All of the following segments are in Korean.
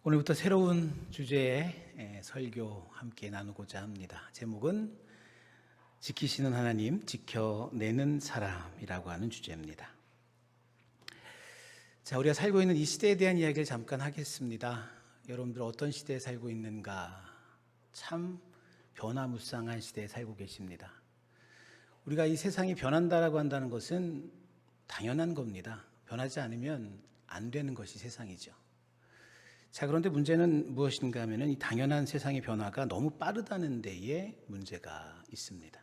오늘부터 새로운 주제의 설교 함께 나누고자 합니다. 제목은 지키시는 하나님, 지켜내는 사람이라고 하는 주제입니다. 자, 우리가 살고 있는 이 시대에 대한 이야기를 잠깐 하겠습니다. 여러분들 어떤 시대에 살고 있는가? 참 변화무쌍한 시대에 살고 계십니다. 우리가 이 세상이 변한다라고 한다는 것은 당연한 겁니다. 변하지 않으면 안 되는 것이 세상이죠. 자, 그런데 문제는 무엇인가 하면 이 당연한 세상의 변화가 너무 빠르다는 데에 문제가 있습니다.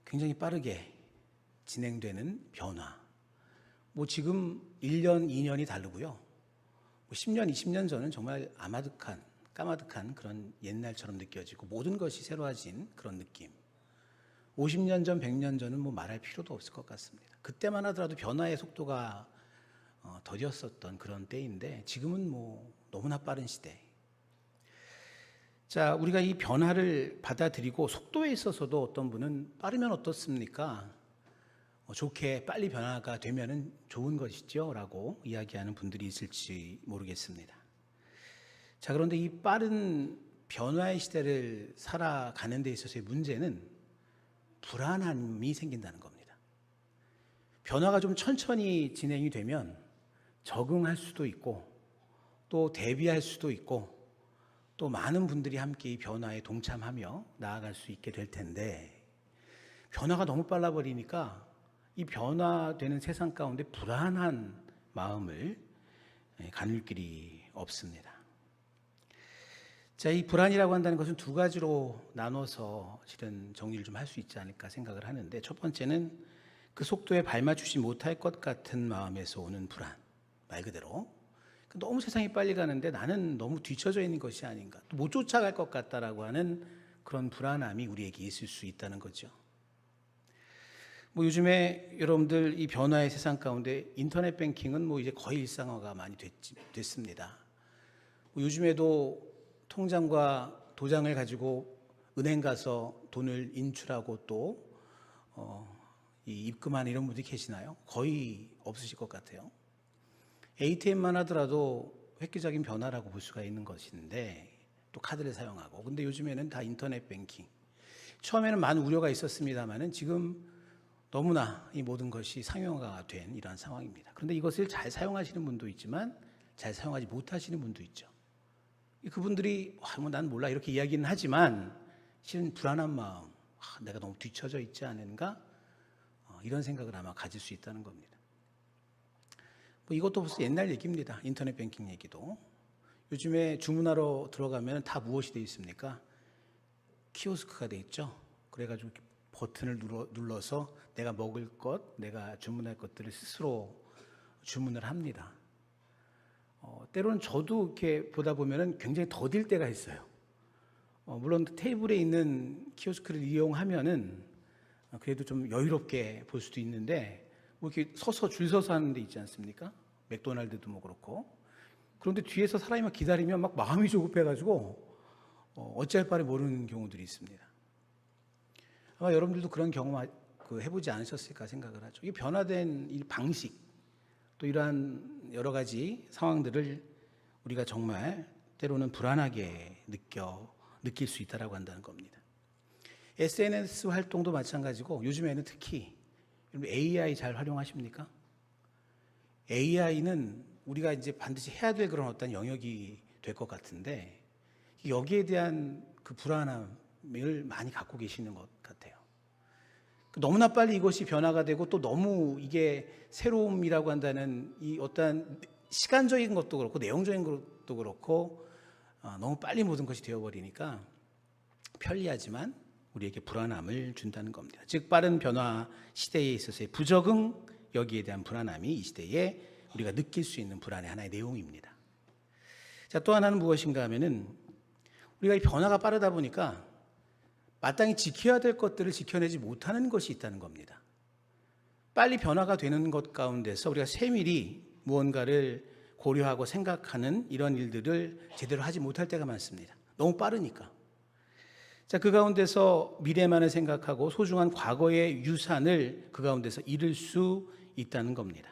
굉장히 빠르게 진행되는 변화. 지금 1년, 2년이 다르고요. 10년, 20년 전은 정말 까마득한 그런 옛날처럼 느껴지고 모든 것이 새로워진 그런 느낌. 50년 전, 100년 전은 말할 필요도 없을 것 같습니다. 그때만 하더라도 변화의 속도가 더뎠었던 그런 때인데 지금은 너무나 빠른 시대. 자, 우리가 이 변화를 받아들이고 속도에 있어서도 어떤 분은 빠르면 어떻습니까? 좋게 빨리 변화가 되면은 좋은 것이죠 라고 이야기하는 분들이 있을지 모르겠습니다. 자, 그런데 이 빠른 변화의 시대를 살아가는 데 있어서의 문제는 불안함이 생긴다는 겁니다. 변화가 좀 천천히 진행이 되면 적응할 수도 있고 또 대비할 수도 있고 또 많은 분들이 함께 이 변화에 동참하며 나아갈 수 있게 될 텐데 변화가 너무 빨라 버리니까 이 변화되는 세상 가운데 불안한 마음을 가눌 길이 없습니다. 자, 이 불안이라고 한다는 것은 두 가지로 나눠서 실은 정리를 좀 할 수 있지 않을까 생각을 하는데, 첫 번째는 그 속도에 발맞추지 못할 것 같은 마음에서 오는 불안. 말 그대로 너무 세상이 빨리 가는데 나는 너무 뒤처져 있는 것이 아닌가, 또 못 쫓아갈 것 같다라고 하는 그런 불안함이 우리에게 있을 수 있다는 거죠. 요즘에 여러분들 이 변화의 세상 가운데 인터넷 뱅킹은 이제 거의 일상화가 많이 됐습니다. 요즘에도 통장과 도장을 가지고 은행 가서 돈을 인출하고 또 입금하는 이런 분들이 계시나요? 거의 없으실 것 같아요. ATM만 하더라도 획기적인 변화라고 볼 수가 있는 것인데 또 카드를 사용하고, 근데 요즘에는 다 인터넷 뱅킹. 처음에는 많은 우려가 있었습니다만은 지금 너무나 이 모든 것이 상용화가 된 이러한 상황입니다. 그런데 이것을 잘 사용하시는 분도 있지만 잘 사용하지 못하시는 분도 있죠. 그분들이 난 몰라 이렇게 이야기는 하지만 실은 불안한 마음, 내가 너무 뒤처져 있지 않은가, 이런 생각을 아마 가질 수 있다는 겁니다. 이것도 벌써 옛날 얘기입니다. 인터넷 뱅킹 얘기도. 요즘에 주문하러 들어가면 다 무엇이 되어 있습니까? 키오스크가 되어 있죠. 그래가지고 버튼을 눌러서 내가 먹을 것, 내가 주문할 것들을 스스로 주문을 합니다. 때로는 저도 이렇게 보다 보면 굉장히 더딜 때가 있어요. 물론 테이블에 있는 키오스크를 이용하면은 그래도 좀 여유롭게 볼 수도 있는데 이렇게 서서 줄 서서 하는 데 있지 않습니까? 맥도날드도 그렇고. 그런데 뒤에서 사람이 막 기다리면 막 마음이 조급해가지고 어찌할 바를 모르는 경우들이 있습니다. 아마 여러분들도 그런 경험 해보지 않으셨을까 생각을 하죠. 이 변화된 이 방식, 또 이러한 여러 가지 상황들을 우리가 정말 때로는 불안하게 느낄 수 있다라고 한다는 겁니다. SNS 활동도 마찬가지고 요즘에는 특히 AI 잘 활용하십니까? AI는 우리가 이제 반드시 해야 될 그런 어떤 영역이 될 것 같은데 여기에 대한 그 불안함을 많이 갖고 계시는 것 같아요. 너무나 빨리 이것이 변화가 되고 또 너무 이게 새로움이라고 한다는 이 어떤 시간적인 것도 그렇고 내용적인 것도 그렇고 너무 빨리 모든 것이 되어버리니까 편리하지만 우리에게 불안함을 준다는 겁니다. 즉 빠른 변화 시대에 있어서의 부적응, 여기에 대한 불안함이 이 시대에 우리가 느낄 수 있는 불안의 하나의 내용입니다. 자, 또 하나는 무엇인가 하면은 우리가 이 변화가 빠르다 보니까 마땅히 지켜야 될 것들을 지켜내지 못하는 것이 있다는 겁니다. 빨리 변화가 되는 것 가운데서 우리가 세밀히 무언가를 고려하고 생각하는 이런 일들을 제대로 하지 못할 때가 많습니다. 너무 빠르니까. 자, 그 가운데서 미래만을 생각하고 소중한 과거의 유산을 그 가운데서 잃을 수 있다는 겁니다.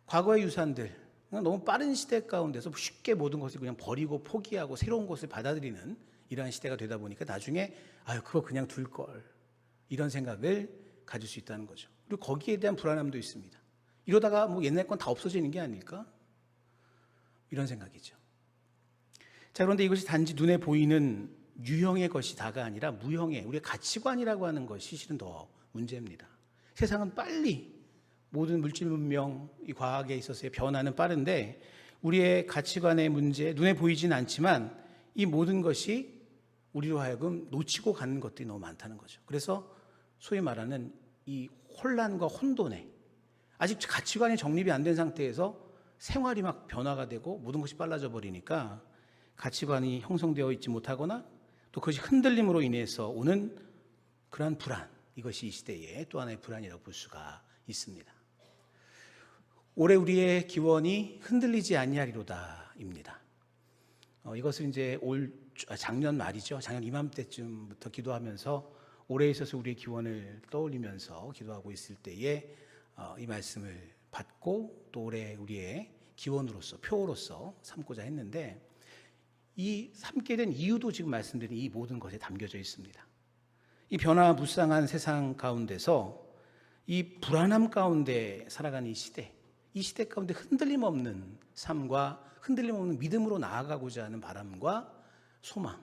과거의 유산들, 그냥 너무 빠른 시대 가운데서 쉽게 모든 것을 그냥 버리고 포기하고 새로운 것을 받아들이는 이러한 시대가 되다 보니까 나중에 그거 그냥 둘 걸, 이런 생각을 가질 수 있다는 거죠. 그리고 거기에 대한 불안함도 있습니다. 이러다가 뭐 옛날 건 다 없어지는 게 아닐까? 이런 생각이죠. 자, 그런데 이것이 단지 눈에 보이는 유형의 것이 다가 아니라 무형의 우리의 가치관이라고 하는 것이 실은 더 문제입니다. 세상은 빨리 모든 물질 문명, 이 과학에 있어서의 변화는 빠른데 우리의 가치관의 문제, 눈에 보이진 않지만 이 모든 것이 우리로 하여금 놓치고 가는 것들이 너무 많다는 거죠. 그래서 소위 말하는 이 혼란과 혼돈에 아직 가치관이 정립이 안 된 상태에서 생활이 막 변화가 되고 모든 것이 빨라져 버리니까 가치관이 형성되어 있지 못하거나 또 그것이 흔들림으로 인해서 오는 그러한 불안, 이것이 이 시대의 또 하나의 불안이라고 볼 수가 있습니다. 올해 우리의 기원이 흔들리지 아니하리로다입니다. 이것을 이제 작년 말이죠. 작년 이맘때쯤부터 기도하면서 올해에 있어서 우리의 기원을 떠올리면서 기도하고 있을 때에 이 말씀을 받고 또 올해 우리의 기원으로서 표어로서 삼고자 했는데 이 삼게 된 이유도 지금 말씀드린 이 모든 것에 담겨져 있습니다. 이 변화무쌍한 세상 가운데서 이 불안함 가운데 살아가는 이 시대 가운데 흔들림 없는 삶과 흔들림 없는 믿음으로 나아가고자 하는 바람과 소망,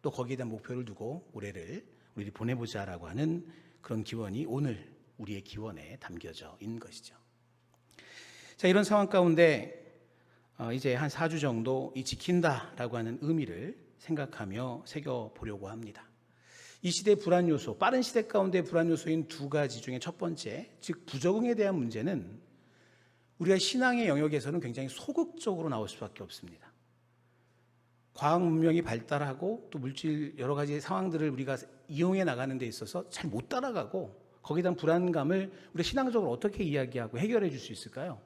또 거기에 대한 목표를 두고 올해를 우리 보내보자라고 하는 그런 기원이 오늘 우리의 기원에 담겨져 있는 것이죠. 자, 이런 상황 가운데 이제 한 4주 정도 이 지킨다라고 하는 의미를 생각하며 새겨보려고 합니다. 이 시대의 불안 요소, 빠른 시대 가운데 불안 요소인 두 가지 중에 첫 번째, 즉 부적응에 대한 문제는 우리가 신앙의 영역에서는 굉장히 소극적으로 나올 수밖에 없습니다. 과학 문명이 발달하고 또 물질 여러 가지 상황들을 우리가 이용해 나가는 데 있어서 잘 못 따라가고 거기에 대한 불안감을 우리가 신앙적으로 어떻게 이야기하고 해결해 줄 수 있을까요?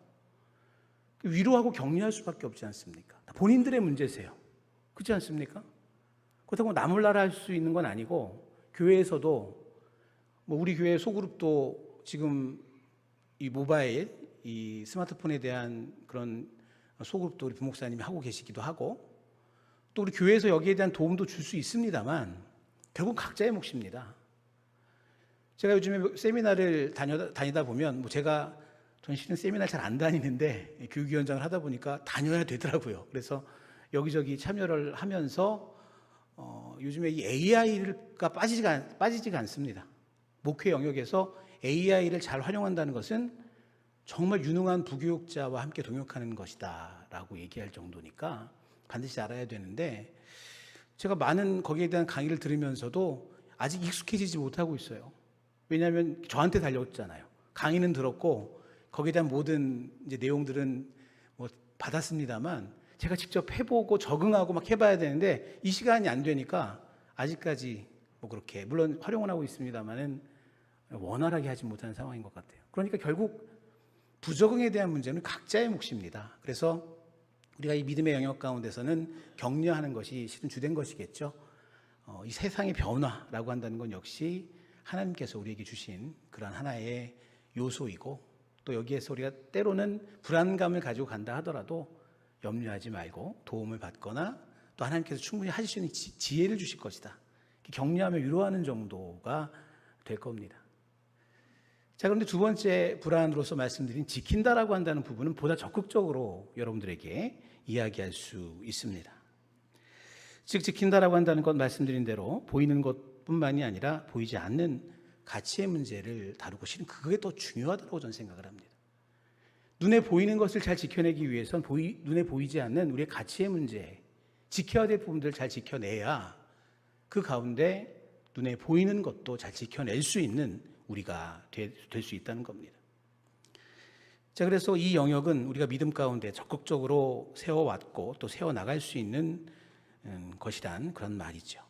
위로하고 격려할 수밖에 없지 않습니까? 본인들의 문제세요. 그렇지 않습니까? 그렇다고 나몰라라 할 수 있는 건 아니고 교회에서도 뭐 우리 교회 소그룹도 지금 이 모바일 이 스마트폰에 대한 그런 소그룹도 우리 부목사님이 하고 계시기도 하고 또 우리 교회에서 여기에 대한 도움도 줄 수 있습니다만 결국 각자의 몫입니다. 제가 요즘에 세미나를 다니다 보면 전 실은 세미나 잘 안 다니는데 교육위원장을 하다 보니까 다녀야 되더라고요. 그래서 여기저기 참여를 하면서 요즘에 이 AI가 빠지지가 않습니다. 목회 영역에서 AI를 잘 활용한다는 것은 정말 유능한 부교육자와 함께 동역하는 것이다 라고 얘기할 정도니까 반드시 알아야 되는데 제가 많은 거기에 대한 강의를 들으면서도 아직 익숙해지지 못하고 있어요. 왜냐하면 저한테 달렸잖아요. 강의는 들었고 거기에 대한 모든 이제 내용들은 뭐 받았습니다만 제가 직접 해보고 적응하고 막 해봐야 되는데 이 시간이 안 되니까 아직까지 뭐 그렇게 물론 활용은 하고 있습니다만은 원활하게 하지 못하는 상황인 것 같아요. 그러니까 결국 부적응에 대한 문제는 각자의 몫입니다. 그래서 우리가 이 믿음의 영역 가운데서는 격려하는 것이 실은 주된 것이겠죠. 이 세상의 변화라고 한다는 건 역시 하나님께서 우리에게 주신 그런 하나의 요소이고 또 여기에서 우리가 때로는 불안감을 가지고 간다 하더라도 염려하지 말고 도움을 받거나 또 하나님께서 충분히 하실 수 있는 지혜를 주실 것이다. 격려하며 위로하는 정도가 될 겁니다. 자, 그런데 두 번째 불안으로서 말씀드린 지킨다라고 한다는 부분은 보다 적극적으로 여러분들에게 이야기할 수 있습니다. 즉 지킨다라고 한다는 것 말씀드린 대로 보이는 것뿐만이 아니라 보이지 않는 가치의 문제를 다루고 실은 그게 더 중요하다고 저는 생각을 합니다. 눈에 보이는 것을 잘 지켜내기 위해선 눈에 보이지 않는 우리의 가치의 문제, 지켜야 될 부분들을 잘 지켜내야 그 가운데 눈에 보이는 것도 잘 지켜낼 수 있는 우리가 될 수 있다는 겁니다. 자, 그래서 이 영역은 우리가 믿음 가운데 적극적으로 세워왔고 또 세워나갈 수 있는 것이란 그런 말이죠.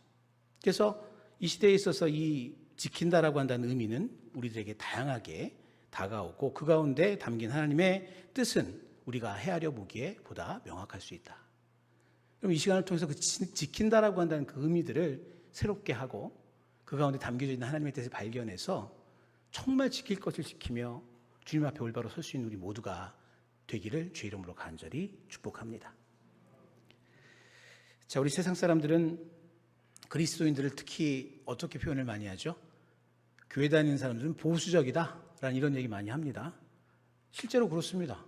그래서 이 시대에 있어서 이 지킨다라고 한다는 의미는 우리들에게 다양하게 다가오고 그 가운데 담긴 하나님의 뜻은 우리가 헤아려 보기에 보다 명확할 수 있다. 그럼 이 시간을 통해서 그 지킨다라고 한다는 그 의미들을 새롭게 하고 그 가운데 담겨져 있는 하나님의 뜻을 발견해서 정말 지킬 것을 지키며 주님 앞에 올바로 설 수 있는 우리 모두가 되기를 주의 이름으로 간절히 축복합니다. 자, 우리 세상 사람들은 그리스도인들을 특히 어떻게 표현을 많이 하죠? 교회 다니는 사람들은 보수적이다 라는 이런 얘기 많이 합니다. 실제로 그렇습니다.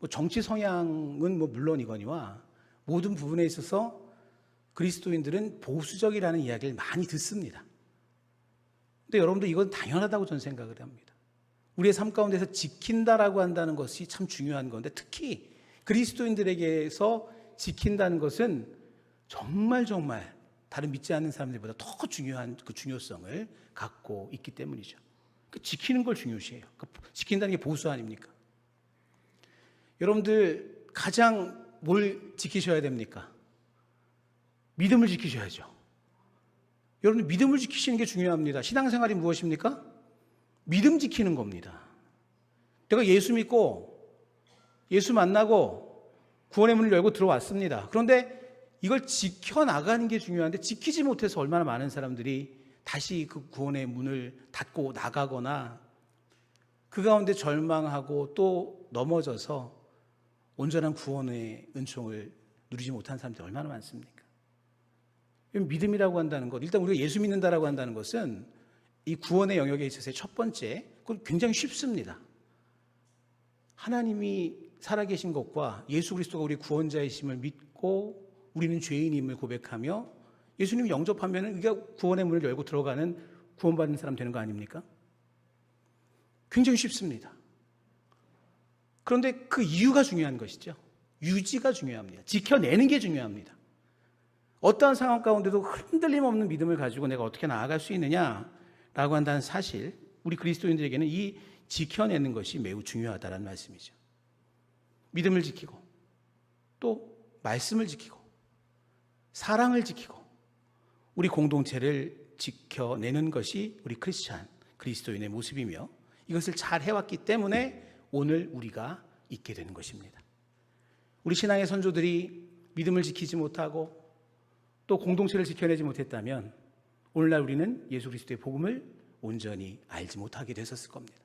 정치 성향은 물론이거니와 모든 부분에 있어서 그리스도인들은 보수적이라는 이야기를 많이 듣습니다. 근데 여러분들 이건 당연하다고 저는 생각을 합니다. 우리의 삶 가운데서 지킨다라고 한다는 것이 참 중요한 건데, 특히 그리스도인들에게서 지킨다는 것은 정말 다른 믿지 않는 사람들보다 더 중요한 그 중요성을 갖고 있기 때문이죠. 지키는 걸 중요시해요. 지킨다는 게 보수 아닙니까? 여러분들 가장 뭘 지키셔야 됩니까? 믿음을 지키셔야죠. 여러분들 믿음을 지키시는 게 중요합니다. 신앙생활이 무엇입니까? 믿음 지키는 겁니다. 내가 예수 믿고 예수 만나고 구원의 문을 열고 들어왔습니다. 그런데 이걸 지켜나가는 게 중요한데 지키지 못해서 얼마나 많은 사람들이 다시 그 구원의 문을 닫고 나가거나 그 가운데 절망하고 또 넘어져서 온전한 구원의 은총을 누리지 못한 사람들이 얼마나 많습니까? 믿음이라고 한다는 것, 일단 우리가 예수 믿는다라고 한다는 것은 이 구원의 영역에 있어서의 첫 번째, 그건 굉장히 쉽습니다. 하나님이 살아계신 것과 예수 그리스도가 우리 구원자이심을 믿고 우리는 죄인임을 고백하며 예수님 영접하면 우리가 구원의 문을 열고 들어가는 구원받는 사람 되는 거 아닙니까? 굉장히 쉽습니다. 그런데 그 이유가 중요한 것이죠. 유지가 중요합니다. 지켜내는 게 중요합니다. 어떠한 상황 가운데도 흔들림 없는 믿음을 가지고 내가 어떻게 나아갈 수 있느냐라고 한다는 사실, 우리 그리스도인들에게는 이 지켜내는 것이 매우 중요하다는 말씀이죠. 믿음을 지키고 또 말씀을 지키고 사랑을 지키고 우리 공동체를 지켜내는 것이 우리 크리스찬, 그리스도인의 모습이며 이것을 잘 해왔기 때문에 오늘 우리가 있게 되는 것입니다. 우리 신앙의 선조들이 믿음을 지키지 못하고 또 공동체를 지켜내지 못했다면 오늘날 우리는 예수 그리스도의 복음을 온전히 알지 못하게 됐었을 겁니다.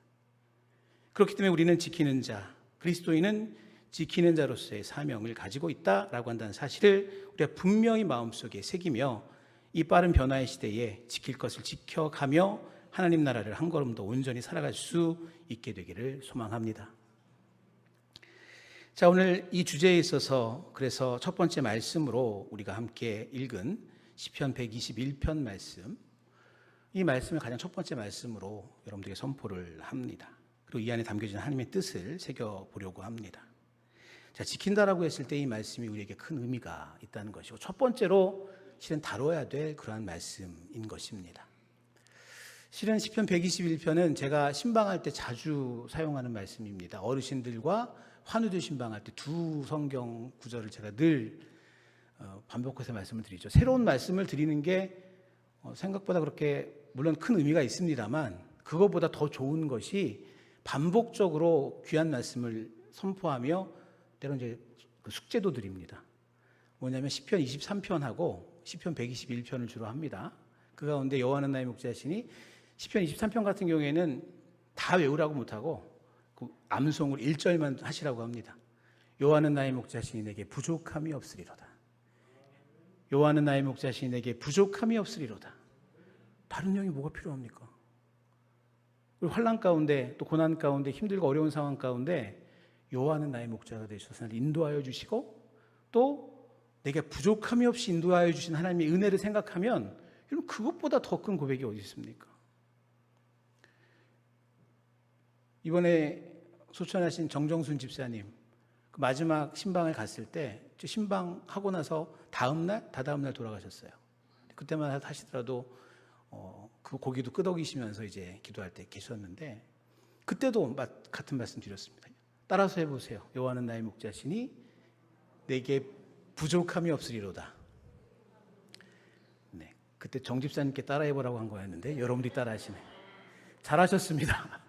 그렇기 때문에 우리는 지키는 자, 그리스도인은 지키는 자로서의 사명을 가지고 있다라고 한다는 사실을 우리가 분명히 마음속에 새기며 이 빠른 변화의 시대에 지킬 것을 지켜가며 하나님 나라를 한 걸음 더 온전히 살아갈 수 있게 되기를 소망합니다. 자, 오늘 이 주제에 있어서 그래서 첫 번째 말씀으로 우리가 함께 읽은 시편 121편 말씀, 이 말씀을 가장 첫 번째 말씀으로 여러분들에게 선포를 합니다. 그리고 이 안에 담겨진 하나님의 뜻을 새겨보려고 합니다. 자, 지킨다라고 했을 때 이 말씀이 우리에게 큰 의미가 있다는 것이고 첫 번째로 실은 다뤄야 될 그러한 말씀인 것입니다. 실은 시편 121편은 제가 신방할 때 자주 사용하는 말씀입니다. 어르신들과 환우들 신방할 때 두 성경 구절을 제가 늘 반복해서 말씀을 드리죠. 새로운 말씀을 드리는 게 생각보다 그렇게 물론 큰 의미가 있습니다만 그것보다 더 좋은 것이 반복적으로 귀한 말씀을 선포하며 때론 이제 숙제도 드립니다. 뭐냐면 시편 23편하고 시편 121편을 주로 합니다. 그 가운데 여호와는 나의 목자시니 시편 23편 같은 경우에는 다 외우라고 못하고 그 암송을 1절만 하시라고 합니다. 여호와는 나의 목자시니 내게 부족함이 없으리로다. 여호와는 나의 목자시니 내게 부족함이 없으리로다. 다른 영이 뭐가 필요합니까? 우리 환난 가운데 또 고난 가운데 힘들고 어려운 상황 가운데 여호와는 나의 목자가 되셔서 나를 인도하여 주시고 또 내게 부족함이 없이 인도하여 주신 하나님의 은혜를 생각하면 여러분 그것보다 더 큰 고백이 어디 있습니까? 이번에 소천하신 정정순 집사님 그 마지막 신방을 갔을 때 신방하고 나서 다다음 날 돌아가셨어요. 그때만 하시더라도 그 고기도 끄덕이시면서 이제 기도할 때 계셨는데 그때도 같은 말씀 드렸습니다. 따라서 해보세요. 여호와는 나의 목자시니 내게 부족함이 없으리로다. 네, 그때 정 집사님께 따라해보라고 한 거였는데 여러분들이 따라하시네. 잘하셨습니다.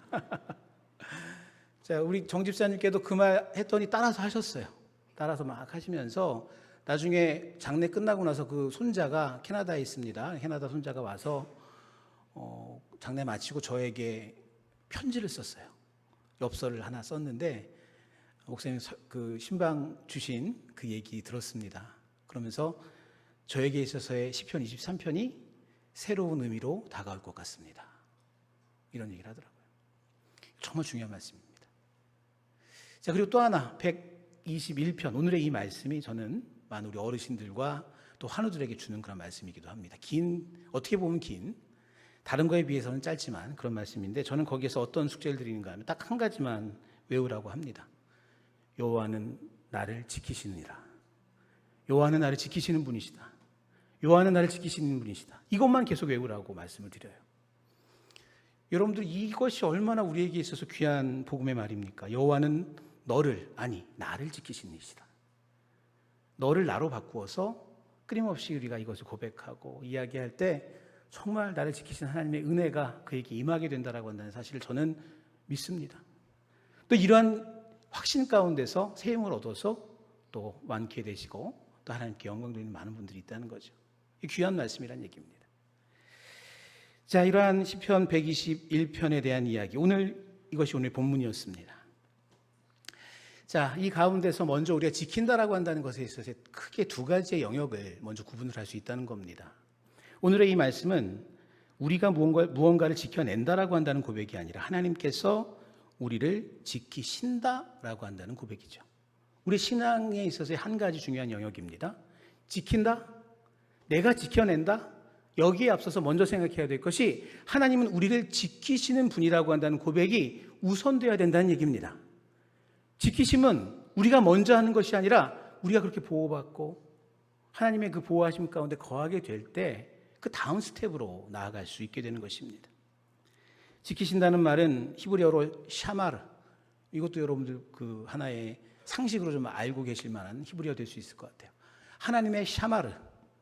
자, 우리 정 집사님께도 그 말 했더니 따라서 하셨어요. 따라서 막 하시면서 나중에 장례 끝나고 나서 그 손자가 캐나다에 있습니다. 캐나다 손자가 와서 장례 마치고 저에게 편지를 썼어요. 엽서를 하나 썼는데 목사님 그 신방 주신 그 얘기 들었습니다. 그러면서 저에게 있어서의 시편 23편이 새로운 의미로 다가올 것 같습니다. 이런 얘기를 하더라고요. 정말 중요한 말씀입니다. 자, 그리고 또 하나 121편 오늘의 이 말씀이 저는 많은 우리 어르신들과 또 환우들에게 주는 그런 말씀이기도 합니다. 어떻게 보면 긴, 다른 거에 비해서는 짧지만 그런 말씀인데, 저는 거기에서 어떤 숙제를 드리는가 하면 딱 한 가지만 외우라고 합니다. 여호와는 나를 지키시느니라. 여호와는 나를 지키시는 분이시다. 여호와는 나를 지키시는 분이시다. 이것만 계속 외우라고 말씀을 드려요. 여러분들, 이것이 얼마나 우리에게 있어서 귀한 복음의 말입니까? 여호와는 나를 지키시는 이시다. 너를 나로 바꾸어서 끊임없이 우리가 이것을 고백하고 이야기할 때 정말 나를 지키시는 하나님의 은혜가 그에게 임하게 된다라고 한다는 사실을 저는 믿습니다. 또 이러한 확신 가운데서 새 힘을 얻어서 또 완쾌되시고 또 하나님께 영광 돌리는 많은 분들이 있다는 거죠. 귀한 말씀이란 얘기입니다. 자, 이러한 시편 121편에 대한 이야기, 이것이 오늘 본문이었습니다. 자, 이 가운데서 먼저 우리가 지킨다라고 한다는 것에 있어서 크게 두 가지의 영역을 먼저 구분을 할 수 있다는 겁니다. 오늘의 이 말씀은 우리가 무언가를 지켜낸다라고 한다는 고백이 아니라 하나님께서 우리를 지키신다라고 한다는 고백이죠. 우리 신앙에 있어서의 한 가지 중요한 영역입니다. 지킨다? 내가 지켜낸다? 여기에 앞서서 먼저 생각해야 될 것이 하나님은 우리를 지키시는 분이라고 한다는 고백이 우선되어야 된다는 얘기입니다. 지키심은 우리가 먼저 하는 것이 아니라 우리가 그렇게 보호받고 하나님의 그 보호하심 가운데 거하게 될 때 그 다음 스텝으로 나아갈 수 있게 되는 것입니다. 지키신다는 말은 히브리어로 샤마르, 이것도 여러분들 그 하나의 상식으로 좀 알고 계실 만한 히브리어 될 수 있을 것 같아요. 하나님의 샤마르,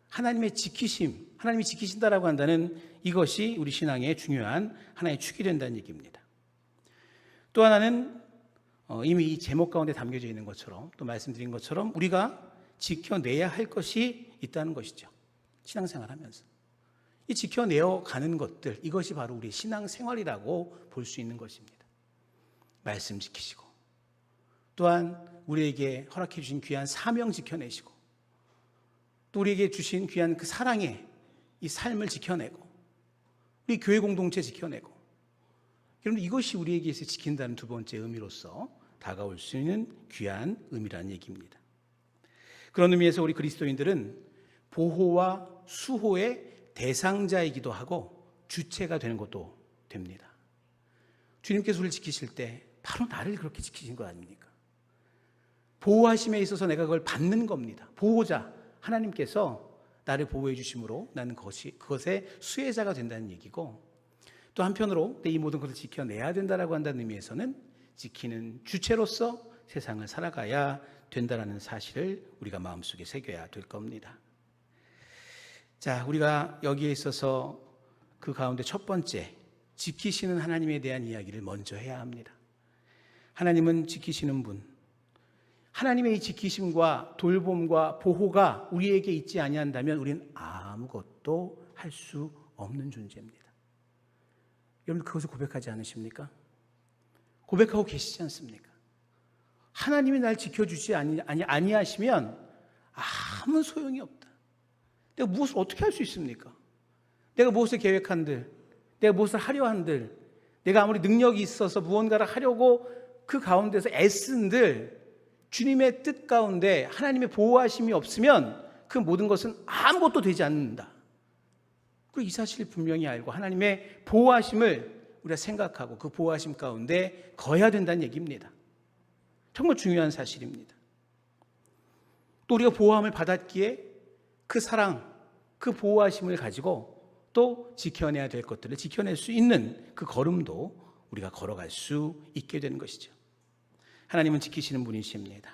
하나님의 지키심, 하나님이 지키신다라고 한다는 이것이 우리 신앙의 중요한 하나의 축이 된다는 얘기입니다. 또 하나는 이미 이 제목 가운데 담겨져 있는 것처럼, 또 말씀드린 것처럼 우리가 지켜내야 할 것이 있다는 것이죠. 신앙생활하면서 이 지켜내어 가는 것들, 이것이 바로 우리 신앙생활이라고 볼 수 있는 것입니다. 말씀 지키시고, 또한 우리에게 허락해 주신 귀한 사명 지켜내시고, 또 우리에게 주신 귀한 그 사랑의 이 삶을 지켜내고, 우리 교회 공동체 지켜내고, 여러분, 이것이 우리에게 지킨다는 두 번째 의미로서 다가올 수 있는 귀한 의미라는 얘기입니다. 그런 의미에서 우리 그리스도인들은 보호와 수호의 대상자이기도 하고 주체가 되는 것도 됩니다. 주님께서 우리를 지키실 때 바로 나를 그렇게 지키신 거 아닙니까? 보호하심에 있어서 내가 그걸 받는 겁니다. 보호자 하나님께서 나를 보호해 주심으로 나는 그것의 수혜자가 된다는 얘기고, 또 한편으로 이 모든 것을 지켜내야 된다라고 한다는 의미에서는 지키는 주체로서 세상을 살아가야 된다라는 사실을 우리가 마음속에 새겨야 될 겁니다. 자, 우리가 여기에 있어서 그 가운데 첫 번째, 지키시는 하나님에 대한 이야기를 먼저 해야 합니다. 하나님은 지키시는 분, 하나님의 이 지키심과 돌봄과 보호가 우리에게 있지 아니한다면 우리는 아무것도 할 수 없는 존재입니다. 여러분, 그것을 고백하지 않으십니까? 고백하고 계시지 않습니까? 하나님이 날 지켜주지 아니하시면 아무 소용이 없다. 내가 무엇을 어떻게 할 수 있습니까? 내가 무엇을 계획한들, 내가 무엇을 하려 한들, 내가 아무리 능력이 있어서 무언가를 하려고 그 가운데서 애쓴들, 주님의 뜻 가운데 하나님의 보호하심이 없으면 그 모든 것은 아무것도 되지 않는다. 그리고 이 사실을 분명히 알고 하나님의 보호하심을 우리가 생각하고 그 보호하심 가운데 거해야 된다는 얘기입니다. 정말 중요한 사실입니다. 또 우리가 보호함을 받았기에 그 사랑, 그 보호하심을 가지고 또 지켜내야 될 것들을 지켜낼 수 있는 그 걸음도 우리가 걸어갈 수 있게 되는 것이죠. 하나님은 지키시는 분이십니다.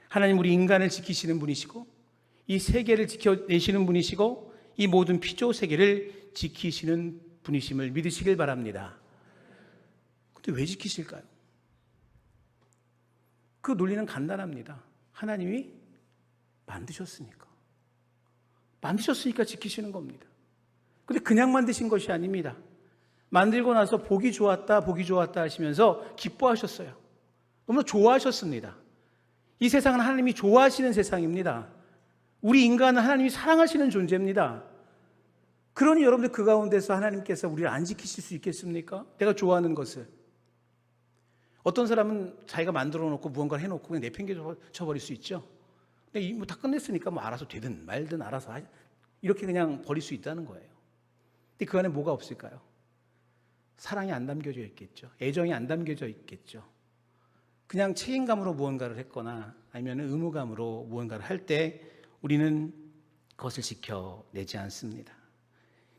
하나님 우리 인간을 지키시는 분이시고 이 세계를 지켜내시는 분이시고 이 모든 피조 세계를 지키시는 분이심을 믿으시길 바랍니다. 근데 왜 지키실까요? 그 논리는 간단합니다. 하나님이 만드셨으니까. 만드셨으니까 지키시는 겁니다. 근데 그냥 만드신 것이 아닙니다. 만들고 나서 보기 좋았다 하시면서 기뻐하셨어요. 너무나 좋아하셨습니다. 이 세상은 하나님이 좋아하시는 세상입니다. 우리 인간은 하나님이 사랑하시는 존재입니다. 그러니 여러분들 그 가운데서 하나님께서 우리를 안 지키실 수 있겠습니까? 내가 좋아하는 것을. 어떤 사람은 자기가 만들어 놓고 무언가를 해놓고 그냥 내팽개쳐 버릴 수 있죠. 근데 뭐 다 끝냈으니까 뭐 알아서 되든 말든 알아서 이렇게 그냥 버릴 수 있다는 거예요. 근데 그 안에 뭐가 없을까요? 사랑이 안 담겨져 있겠죠. 애정이 안 담겨져 있겠죠. 그냥 책임감으로 무언가를 했거나 아니면 의무감으로 무언가를 할 때 우리는 그것을 지켜내지 않습니다.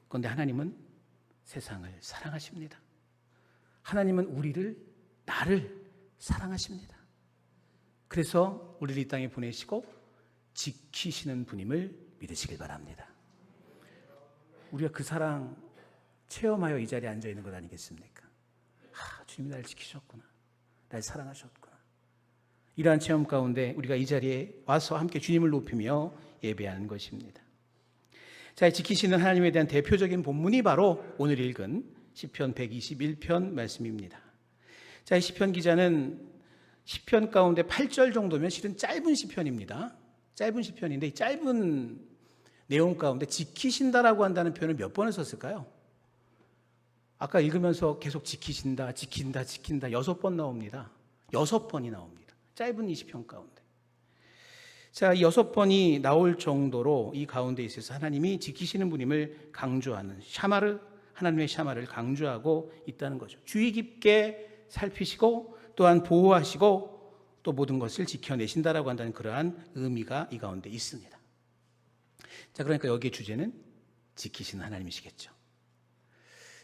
그런데 하나님은 세상을 사랑하십니다. 하나님은 나를 사랑하십니다. 그래서 우리를 이 땅에 보내시고 지키시는 분임을 믿으시길 바랍니다. 우리가 그 사랑 체험하여 이 자리에 앉아 있는 것 아니겠습니까? 주님이 나를 지키셨구나. 날 사랑하셨구나. 이러한 체험 가운데 우리가 이 자리에 와서 함께 주님을 높이며 예배하는 것입니다. 자, 지키시는 하나님에 대한 대표적인 본문이 바로 오늘 읽은 시편 121편 말씀입니다. 자, 이 시편 기자는 시편 가운데 8절 정도면 실은 짧은 시편입니다. 짧은 시편인데 이 짧은 내용 가운데 지키신다라고 한다는 표현을 몇 번을 썼을까요? 아까 읽으면서 계속 지키신다, 지킨다, 지킨다 6번 나옵니다. 6번이 나옵니다. 짧은 이 시편 가운데. 자, 이 6번이 나올 정도로 이 가운데 있어서 하나님이 지키시는 분임을 강조하는 하나님의 샤마를 강조하고 있다는 거죠. 주의 깊게 살피시고 또한 보호하시고 또 모든 것을 지켜내신다라고 한다는 그러한 의미가 이 가운데 있습니다. 자, 그러니까 여기의 주제는 지키시는 하나님이시겠죠.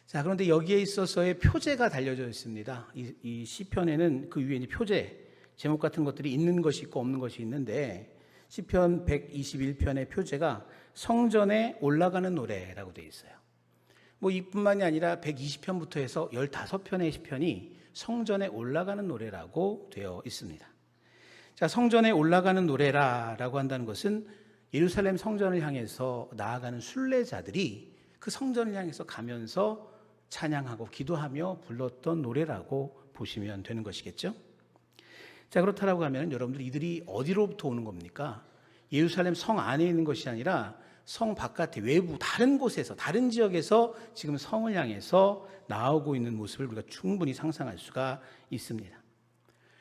자, 그런데 여기에 있어서의 표제가 달려져 있습니다. 이 시편에는 그 위에 이제 표제, 제목 같은 것들이 있는 것이 있고 없는 것이 있는데 시편 121편의 표제가 성전에 올라가는 노래라고 되어 있어요. 뭐 이뿐만이 아니라 120편부터 해서 15편의 시편이 성전에 올라가는 노래라고 되어 있습니다. 자, 성전에 올라가는 노래라고 한다는 것은 예루살렘 성전을 향해서 나아가는 순례자들이 그 성전을 향해서 가면서 찬양하고 기도하며 불렀던 노래라고 보시면 되는 것이겠죠. 자, 그렇다라고 하면 여러분들 이들이 어디로부터 오는 겁니까? 예루살렘 성 안에 있는 것이 아니라 성 바깥에 외부 다른 곳에서 다른 지역에서 지금 성을 향해서 나오고 있는 모습을 우리가 충분히 상상할 수가 있습니다.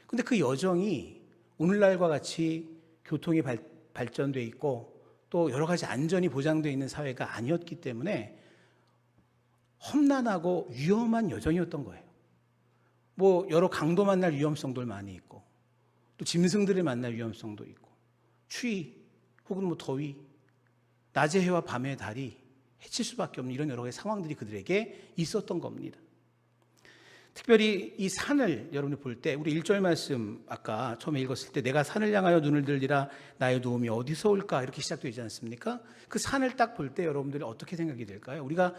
그런데 그 여정이 오늘날과 같이 교통이 발전되어 있고 또 여러 가지 안전이 보장되어 있는 사회가 아니었기 때문에 험난하고 위험한 여정이었던 거예요. 뭐 여러 강도 만날 위험성도 많이 있고 또 짐승들을 만날 위험성도 있고 추위 혹은 뭐 더위, 낮의 해와 밤의 달이 해칠 수밖에 없는 이런 여러 가지 상황들이 그들에게 있었던 겁니다. 특별히 이 산을 여러분이 볼 때 우리 1절 말씀 아까 처음에 읽었을 때 내가 산을 향하여 눈을 들리라 나의 도움이 어디서 올까 이렇게 시작되지 않습니까? 그 산을 딱 볼 때 여러분들이 어떻게 생각이 될까요? 우리가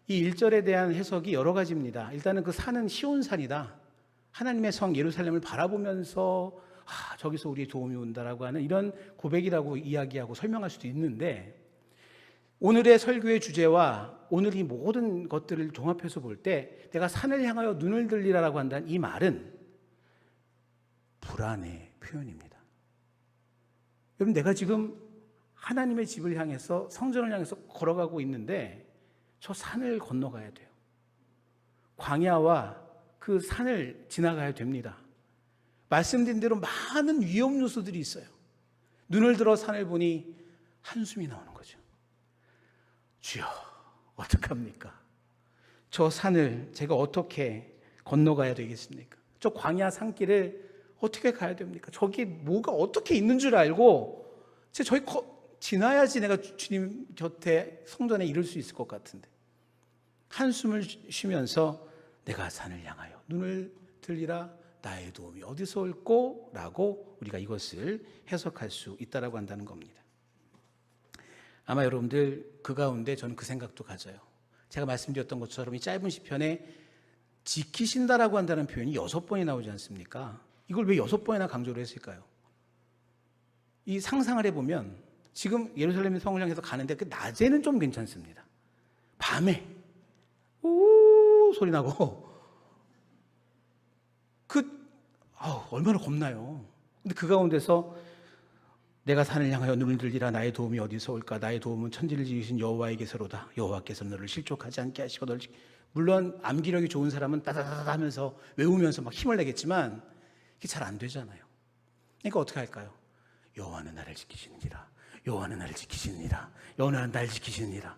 이 1절에 대한 해석이 여러 가지입니다. 일단은 그 산은 시온산이다. 하나님의 성 예루살렘을 바라보면서 저기서 우리의 도움이 온다라고 하는 이런 고백이라고 이야기하고 설명할 수도 있는데 오늘의 설교의 주제와 오늘 이 모든 것들을 종합해서 볼 때 내가 산을 향하여 눈을 들리라라고 한다는 이 말은 불안의 표현입니다. 여러분 내가 지금 하나님의 집을 향해서 성전을 향해서 걸어가고 있는데 저 산을 건너가야 돼요. 광야와 그 산을 지나가야 됩니다. 말씀드린 대로 많은 위험 요소들이 있어요. 눈을 들어 산을 보니 한숨이 나오는 거죠. 주여 어떡합니까? 저 산을 제가 어떻게 건너가야 되겠습니까? 저 광야 산길을 어떻게 가야 됩니까? 저기 뭐가 어떻게 있는 줄 알고 저기 지나야지 내가 주님 곁에 성전에 이를 수 있을 것 같은데 한숨을 쉬면서 내가 산을 향하여 눈을 들리라 나의 도움이 어디서 올꼬? 라고 우리가 이것을 해석할 수 있다라고 한다는 겁니다. 아마 여러분들 그 가운데 저는 그 생각도 가져요. 제가 말씀드렸던 것처럼 이 짧은 시편에 지키신다라고 한다는 표현이 6번이 나오지 않습니까? 이걸 왜 6번이나 강조를 했을까요? 이 상상을 해보면 지금 예루살렘 성을 향해서 가는데 그 낮에는 좀 괜찮습니다. 밤에 우 소리 나고 얼마나 겁나요. 근데 그 가운데서 내가 산을 향하여 눈을 들리라. 나의 도움이 어디서 올까? 나의 도움은 천지를 지으신 여호와에게서로다. 여호와께서 너를 실족하지 않게 하시고 너를 물론 암기력이 좋은 사람은 따다다다 하면서 외우면서 막 힘을 내겠지만 이게 잘 안 되잖아요. 그러니까 어떻게 할까요? 여호와는 나를 지키시느니라. 여호와는 나를 지키시느니라. 여호와는 나를 지키시느니라.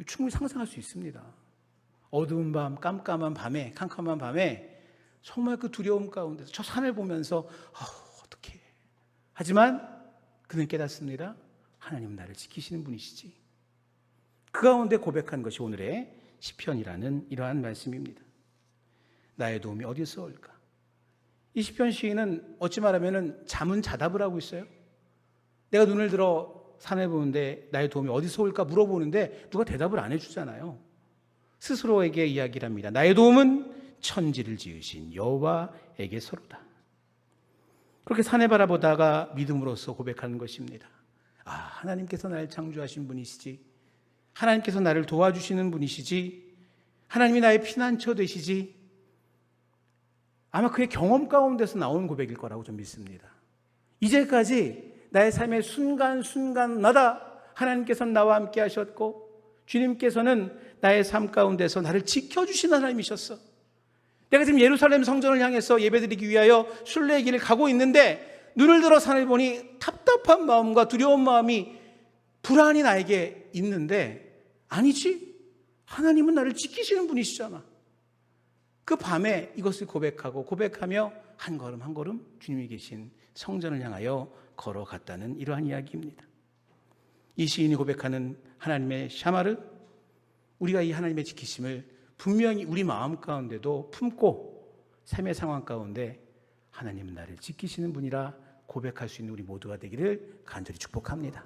충분히 상상할 수 있습니다. 어두운 밤, 깜깜한 밤에, 캄캄한 밤에 정말 그 두려움 가운데서 저 산을 보면서 어떡해. 하지만 그는 깨닫습니다. 하나님은 나를 지키시는 분이시지. 그 가운데 고백한 것이 오늘의 시편이라는 이러한 말씀입니다. 나의 도움이 어디서 올까? 이 시편 시인은 어찌 말하면 자문자답을 하고 있어요. 내가 눈을 들어 산을 보는데 나의 도움이 어디서 올까 물어보는데 누가 대답을 안 해주잖아요. 스스로에게 이야기를 합니다. 나의 도움은 천지를 지으신 여호와에게서로다. 그렇게 산을 바라보다가 믿음으로써 고백하는 것입니다. 하나님께서 나를 창조하신 분이시지. 하나님께서 나를 도와주시는 분이시지. 하나님이 나의 피난처 되시지. 아마 그의 경험 가운데서 나온 고백일 거라고 좀 믿습니다. 이제까지 나의 삶의 순간순간마다 하나님께서는 나와 함께 하셨고 주님께서는 나의 삶 가운데서 나를 지켜주시는 하나님이셨어. 내가 지금 예루살렘 성전을 향해서 예배드리기 위하여 순례의 길을 가고 있는데 눈을 들어 산을 보니 답답한 마음과 두려운 마음이 불안이 나에게 있는데 아니지. 하나님은 나를 지키시는 분이시잖아. 그 밤에 이것을 고백하며 한 걸음 한 걸음 주님이 계신 성전을 향하여 걸어갔다는 이러한 이야기입니다. 이 시인이 고백하는 하나님의 샤마르, 우리가 이 하나님의 지키심을 분명히 우리 마음 가운데도 품고 삶의 상황 가운데 하나님은 나를 지키시는 분이라 고백할 수 있는 우리 모두가 되기를 간절히 축복합니다.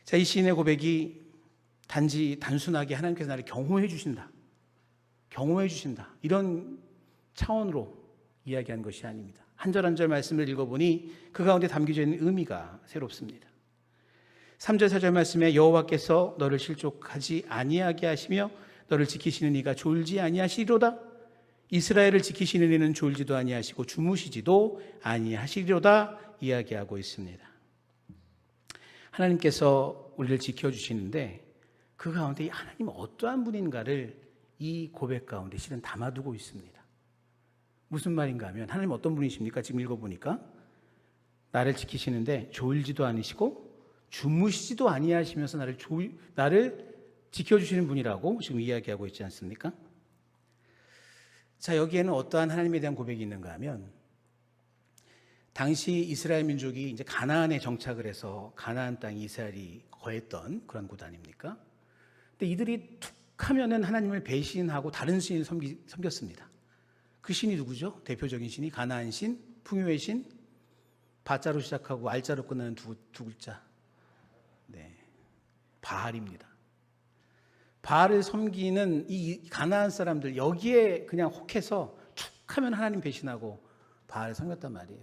자, 이 시인의 고백이 단순하게 하나님께서 나를 경호해 주신다 이런 차원으로 이야기한 것이 아닙니다. 한 절 한 절 말씀을 읽어보니 그 가운데 담겨져 있는 의미가 새롭습니다. 3절 4절 말씀에 여호와께서 너를 실족하지 아니하게 하시며 너를 지키시는 이가 졸지 아니하시리로다. 이스라엘을 지키시는 이는 졸지도 아니하시고 주무시지도 아니하시리로다 이야기하고 있습니다. 하나님께서 우리를 지켜주시는데 그 가운데 하나님은 어떠한 분인가를 이 고백 가운데 실은 담아두고 있습니다. 무슨 말인가 하면 하나님 어떤 분이십니까? 지금 읽어보니까 나를 지키시는데 졸지도 않으시고 주무시지도 아니하시면서 나를 지켜주시는 분이라고 지금 이야기하고 있지 않습니까? 자, 여기에는 어떠한 하나님에 대한 고백이 있는가 하면 당시 이스라엘 민족이 이제 가나안에 정착을 해서 가나안 땅이 이스라엘이 거했던 그런 곳 아닙니까? 근데 이들이 툭 하면은 하나님을 배신하고 다른 신을 섬겼습니다. 그 신이 누구죠? 대표적인 신이 가나안 신, 풍요의 신, 바자로 시작하고 알자로 끝나는 두 글자. 네, 바알입니다. 바알을 섬기는 이 가나안 사람들 여기에 그냥 혹해서 툭 하면 하나님 배신하고 바알을 섬겼단 말이에요.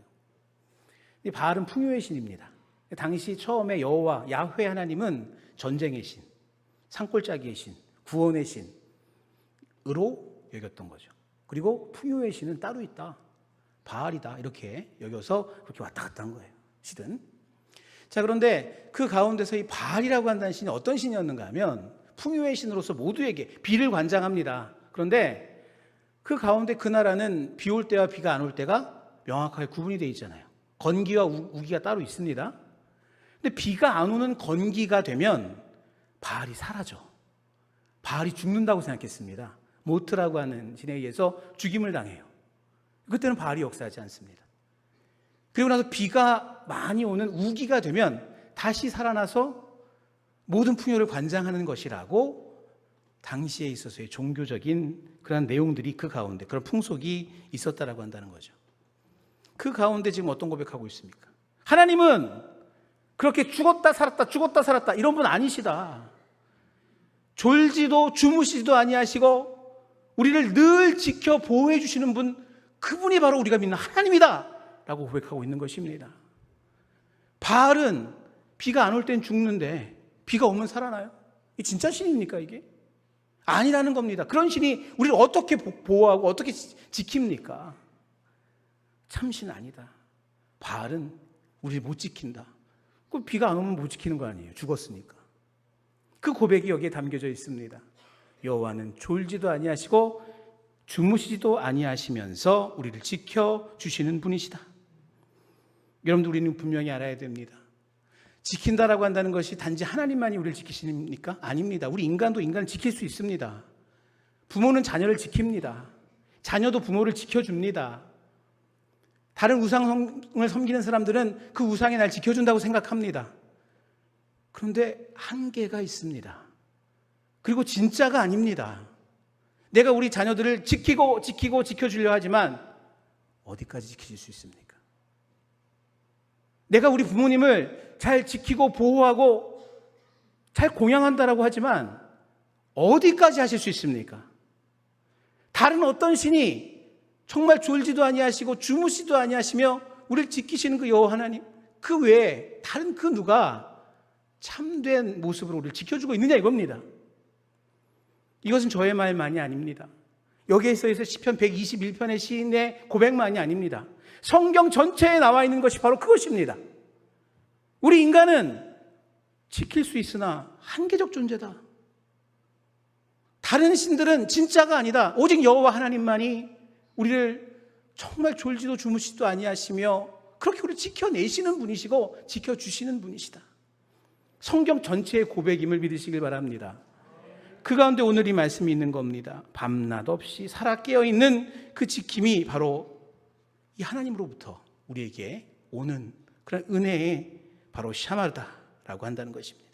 이 바알은 풍요의 신입니다. 당시 처음에 여호와 야훼 하나님은 전쟁의 신, 산골짜기의 신, 구원의 신으로 여겼던 거죠. 그리고 풍요의 신은 따로 있다. 바알이다. 이렇게 여겨서 그렇게 왔다 갔다 한 거예요. 실은. 자, 그런데 그 가운데서 이 바알이라고 한다는 신이 어떤 신이었는가 하면 풍요의 신으로서 모두에게 비를 관장합니다. 그런데 그 가운데 그 나라는 비 올 때와 비가 안 올 때가 명확하게 구분이 되어 있잖아요. 건기와 우기가 따로 있습니다. 근데 비가 안 오는 건기가 되면 바알이 사라져. 바알이 죽는다고 생각했습니다. 모트라고 하는 신에 의해서 죽임을 당해요. 그때는 바알이 역사하지 않습니다. 그리고 나서 비가 많이 오는 우기가 되면 다시 살아나서 모든 풍요를 관장하는 것이라고 당시에 있어서의 종교적인 그런 내용들이 그 가운데 그런 풍속이 있었다라고 한다는 거죠. 그 가운데 지금 어떤 고백하고 있습니까? 하나님은 그렇게 죽었다 살았다 이런 분 아니시다. 졸지도 주무시지도 아니하시고 우리를 늘 지켜 보호해 주시는 분, 그분이 바로 우리가 믿는 하나님이다 라고 고백하고 있는 것입니다. 바알은 비가 안 올 땐 죽는데 비가 오면 살아나요? 이게 진짜 신입니까 이게? 아니라는 겁니다. 그런 신이 우리를 어떻게 보호하고 어떻게 지킵니까? 참신 아니다. 바알은 우리를 못 지킨다. 그 비가 안 오면 못 지키는 거 아니에요. 죽었으니까. 그 고백이 여기에 담겨져 있습니다. 여호와는 졸지도 아니하시고 주무시지도 아니하시면서 우리를 지켜주시는 분이시다. 여러분들, 우리는 분명히 알아야 됩니다. 지킨다라고 한다는 것이 단지 하나님만이 우리를 지키십니까? 아닙니다. 우리 인간도 인간을 지킬 수 있습니다. 부모는 자녀를 지킵니다. 자녀도 부모를 지켜줍니다. 다른 우상을 섬기는 사람들은 그 우상이 날 지켜준다고 생각합니다. 그런데 한계가 있습니다. 그리고 진짜가 아닙니다. 내가 우리 자녀들을 지켜주려 하지만 어디까지 지키실 수 있습니까? 내가 우리 부모님을 잘 지키고 보호하고 잘 공양한다라고 하지만 어디까지 하실 수 있습니까? 다른 어떤 신이 정말 졸지도 아니하시고 주무시도 아니하시며 우리를 지키시는 그 여호와 하나님, 그 외에 다른 그 누가 참된 모습으로 우리를 지켜주고 있느냐 이겁니다. 이것은 저의 말만이 아닙니다. 여기에 써 있어 시편 121편의 시인의 고백만이 아닙니다. 성경 전체에 나와 있는 것이 바로 그것입니다. 우리 인간은 지킬 수 있으나 한계적 존재다. 다른 신들은 진짜가 아니다. 오직 여호와 하나님만이 우리를 정말 졸지도 주무시지도 아니하시며 그렇게 우리를 지켜내시는 분이시고 지켜주시는 분이시다. 성경 전체의 고백임을 믿으시길 바랍니다. 그 가운데 오늘 이 말씀이 있는 겁니다. 밤낮 없이 살아 깨어있는 그 지킴이 바로 이 하나님으로부터 우리에게 오는 그런 은혜의 바로 샤마르다라고 한다는 것입니다.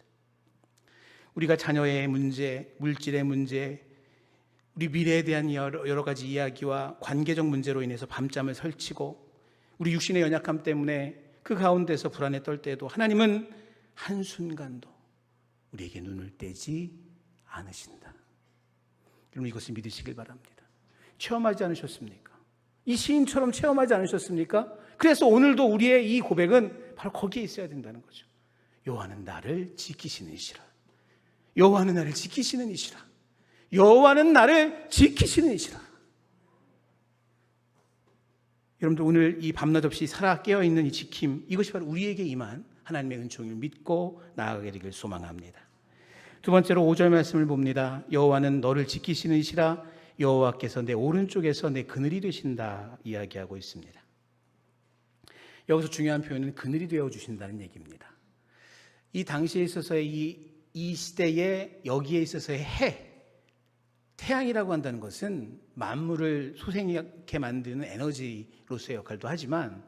우리가 자녀의 문제, 물질의 문제, 우리 미래에 대한 여러 가지 이야기와 관계적 문제로 인해서 밤잠을 설치고 우리 육신의 연약함 때문에 그 가운데서 불안에 떨 때에도 하나님은 한순간도 우리에게 눈을 떼지 않으신다. 여러분, 이것을 믿으시길 바랍니다. 체험하지 않으셨습니까? 이 시인처럼 체험하지 않으셨습니까? 그래서 오늘도 우리의 이 고백은 바로 거기에 있어야 된다는 거죠. 여호와는 나를 지키시는 이시라. 여호와는 나를 지키시는 이시라. 여호와는 나를 지키시는 이시라. 여러분들, 오늘 이 밤낮 없이 살아 깨어있는 이 지킴, 이것이 바로 우리에게 임한 하나님의 은총을 믿고 나아가게 되길 소망합니다. 두 번째로 5절 말씀을 봅니다. 여호와는 너를 지키시는 이시라. 여호와께서 내 오른쪽에서 내 그늘이 되신다 이야기하고 있습니다. 여기서 중요한 표현은 그늘이 되어주신다는 얘기입니다. 이 당시에 있어서의 이 시대에 여기에 있어서의 태양이라고 한다는 것은 만물을 소생하게 만드는 에너지로서의 역할도 하지만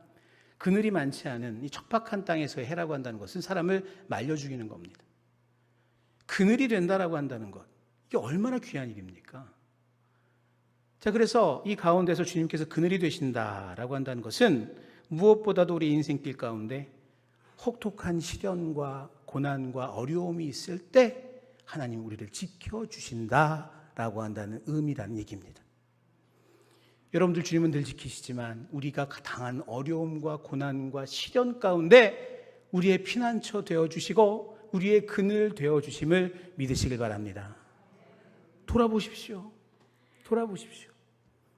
그늘이 많지 않은 이 척박한 땅에서의 해라고 한다는 것은 사람을 말려 죽이는 겁니다. 그늘이 된다라고 한다는 것, 이게 얼마나 귀한 일입니까? 자, 그래서 이 가운데서 주님께서 그늘이 되신다라고 한다는 것은 무엇보다도 우리 인생길 가운데 혹독한 시련과 고난과 어려움이 있을 때 하나님 우리를 지켜주신다라고 한다는 의미라는 얘기입니다. 여러분들, 주님은 늘 지키시지만 우리가 당한 어려움과 고난과 시련 가운데 우리의 피난처 되어주시고 우리의 그늘 되어주심을 믿으시길 바랍니다. 돌아보십시오. 돌아보십시오.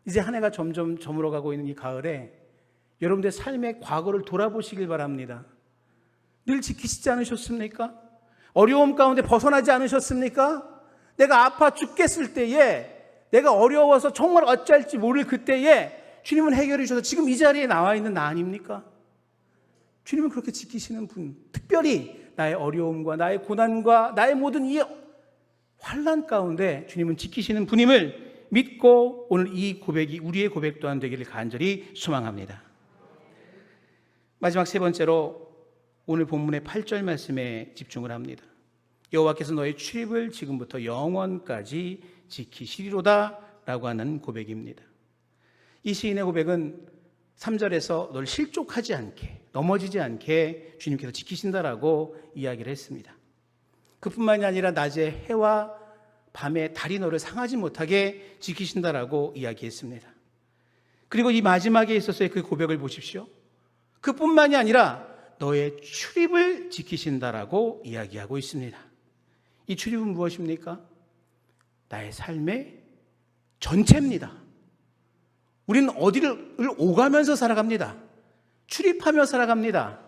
이제 한 해가 점점 저물어가고 있는 이 가을에 여러분들의 삶의 과거를 돌아보시길 바랍니다. 늘 지키시지 않으셨습니까? 어려움 가운데 벗어나지 않으셨습니까? 내가 아파 죽겠을 때에, 내가 어려워서 정말 어찌할지 모를 그때에 주님은 해결해 주셔서 지금 이 자리에 나와 있는 나 아닙니까? 주님은 그렇게 지키시는 분, 특별히 나의 어려움과 나의 고난과 나의 모든 이 환난 가운데 주님은 지키시는 분임을 믿고 오늘 이 고백이 우리의 고백 또한 되기를 간절히 소망합니다. 마지막 세 번째로 오늘 본문의 8절 말씀에 집중을 합니다. 여호와께서 너의 출입을 지금부터 영원까지 지키시리로다 라고 하는 고백입니다. 이 시인의 고백은 3절에서 널 실족하지 않게, 넘어지지 않게 주님께서 지키신다라고 이야기를 했습니다. 그뿐만이 아니라 낮에 해와 밤에 달이 너를 상하지 못하게 지키신다라고 이야기했습니다. 그리고 이 마지막에 있어서의 그 고백을 보십시오. 그뿐만이 아니라 너의 출입을 지키신다라고 이야기하고 있습니다. 이 출입은 무엇입니까? 나의 삶의 전체입니다. 우리는 어디를 오가면서 살아갑니다. 출입하며 살아갑니다.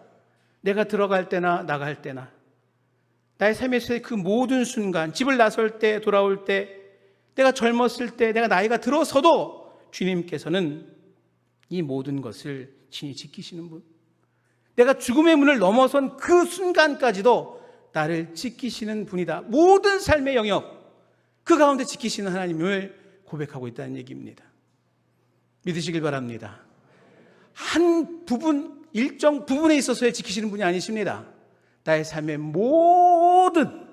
내가 들어갈 때나 나갈 때나 나의 삶에서의 그 모든 순간, 집을 나설 때, 돌아올 때, 내가 젊었을 때, 내가 나이가 들어서도 주님께서는 이 모든 것을 친히 지키시는 분, 내가 죽음의 문을 넘어선 그 순간까지도 나를 지키시는 분이다. 모든 삶의 영역, 그 가운데 지키시는 하나님을 고백하고 있다는 얘기입니다. 믿으시길 바랍니다. 한 부분, 일정 부분에 있어서의 지키시는 분이 아니십니다. 나의 삶의 모든,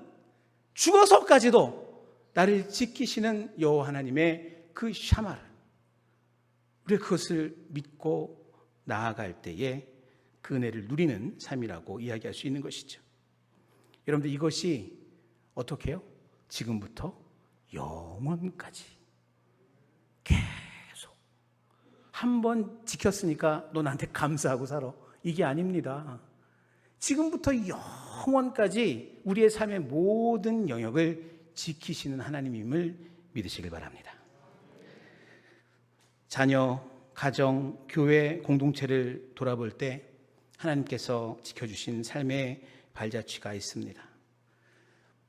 죽어서까지도 나를 지키시는 여호와 하나님의 그 샤마르, 우리가 그것을 믿고 나아갈 때에 그 은혜를 누리는 삶이라고 이야기할 수 있는 것이죠. 여러분들, 이것이 어떻게 해요? 지금부터 영원까지 계속 한 번 지켰으니까 너 나한테 감사하고 살아, 이게 아닙니다. 지금부터 영원까지 우리의 삶의 모든 영역을 지키시는 하나님임을 믿으시길 바랍니다. 자녀, 가정, 교회, 공동체를 돌아볼 때 하나님께서 지켜주신 삶의 발자취가 있습니다.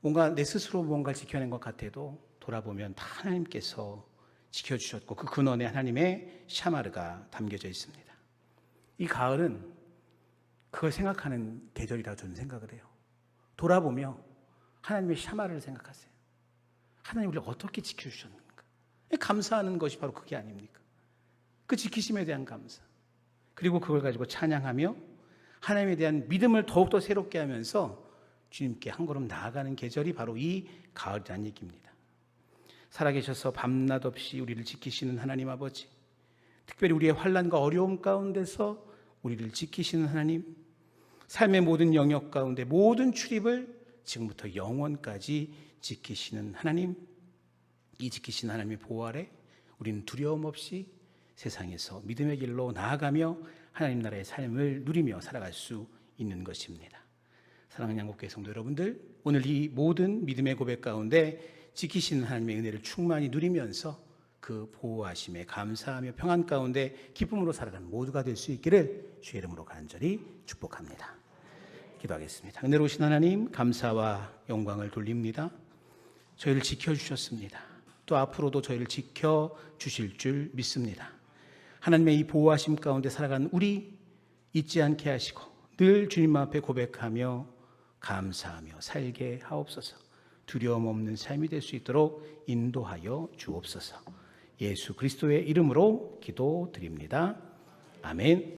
뭔가 내 스스로 뭔가를 지켜낸 것 같아도 돌아보면 다 하나님께서 지켜주셨고 그 근원에 하나님의 샤마르가 담겨져 있습니다. 이 가을은 그걸 생각하는 계절이라고 저는 생각을 해요. 돌아보며 하나님의 샤마르를 생각하세요. 하나님 우리를 어떻게 지켜주셨는가. 감사하는 것이 바로 그게 아닙니까? 그 지키심에 대한 감사, 그리고 그걸 가지고 찬양하며 하나님에 대한 믿음을 더욱더 새롭게 하면서 주님께 한 걸음 나아가는 계절이 바로 이 가을이라는 얘기입니다. 살아계셔서 밤낮 없이 우리를 지키시는 하나님 아버지, 특별히 우리의 환난과 어려움 가운데서 우리를 지키시는 하나님, 삶의 모든 영역 가운데 모든 출입을 지금부터 영원까지 지키시는 하나님, 이 지키시는 하나님의 보호 아래 우리는 두려움 없이 세상에서 믿음의 길로 나아가며 하나님 나라의 삶을 누리며 살아갈 수 있는 것입니다. 사랑하는 양국교회 성도 여러분들, 오늘 이 모든 믿음의 고백 가운데 지키시는 하나님의 은혜를 충만히 누리면서 그 보호하심에 감사하며 평안 가운데 기쁨으로 살아가는 모두가 될 수 있기를 주의 이름으로 간절히 축복합니다. 기도하겠습니다. 은혜로우신 하나님, 감사와 영광을 돌립니다. 저희를 지켜주셨습니다. 또 앞으로도 저희를 지켜주실 줄 믿습니다. 하나님의 이 보호하심 가운데 살아가는 우리 잊지 않게 하시고 늘 주님 앞에 고백하며 감사하며 살게 하옵소서. 두려움 없는 삶이 될 수 있도록 인도하여 주옵소서. 예수 그리스도의 이름으로 기도드립니다. 아멘.